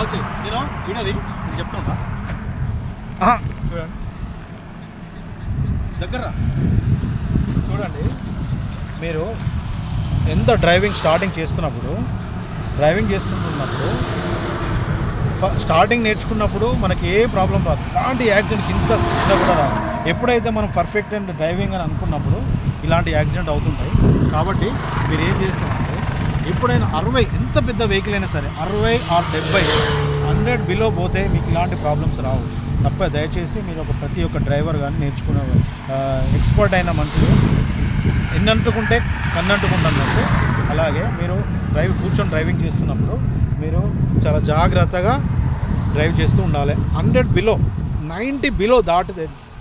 Call చేయి. నేను వినది నేను చెప్తుంటా. చూడండి దగ్గర చూడండి, మీరు ఎంత డ్రైవింగ్ స్టార్టింగ్ చేస్తున్నప్పుడు స్టార్టింగ్ నేర్చుకున్నప్పుడు మనకి ఏ ప్రాబ్లం రాదు, ఇలాంటి యాక్సిడెంట్ కింద కూడా రాదు. ఎప్పుడైతే మనం పర్ఫెక్ట్ అండ్ డ్రైవింగ్ అని అనుకున్నప్పుడు ఇలాంటి యాక్సిడెంట్ అవుతుంటాయి. కాబట్టి మీరు ఏం చేస్తారంటే ఎప్పుడైనా 60 ఎంత పెద్ద వెహికల్ అయినా సరే 60 ఆర్ 70 100 బిలో పోతే మీకు ఇలాంటి ప్రాబ్లమ్స్ రావు. తప్ప దయచేసి మీరు ప్రతి ఒక్క డ్రైవర్ కానీ నేర్చుకునే ఎక్స్పర్ట్ అయిన మనుషులు ఎన్నంటుకుంటే కన్నంటుకుంటున్నట్టు, అలాగే మీరు కూర్చొని డ్రైవింగ్ చేస్తున్నప్పుడు మీరు చాలా జాగ్రత్తగా డ్రైవ్ చేస్తూ ఉండాలి. 100 బిలో 90 బిలో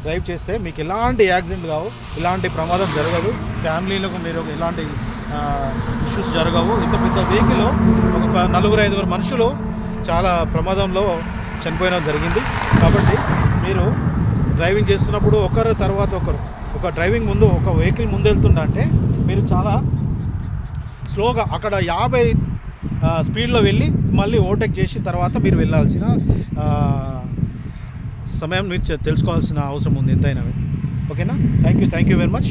డ్రైవ్ చేస్తే మీకు ఎలాంటి యాక్సిడెంట్ కావు, ఇలాంటి ప్రమాదం జరగదు. ఫ్యామిలీలకు మీరు ఎలాంటి ఇష్యూస్ జరగవు. ఇంత పెద్ద వెహికల్ ఒక 4-5 మనుషులు చాలా ప్రమాదంలో చనిపోయడం జరిగింది. కాబట్టి మీరు డ్రైవింగ్ చేస్తున్నప్పుడు ఒకరు తర్వాత ఒకరు, ఒక డ్రైవింగ్ ముందు ఒక వెహికల్ ముందు వెళ్తుందంటే మీరు చాలా స్లోగా అక్కడ 50 స్పీడ్లో వెళ్ళి మళ్ళీ ఓవర్టేక్ చేసి తర్వాత మీరు వెళ్ళాల్సిన సమయం మీరు తెలుసుకోవాల్సిన అవసరం ఉంది ఎంతైనా. ఓకేనా? Thank you very much.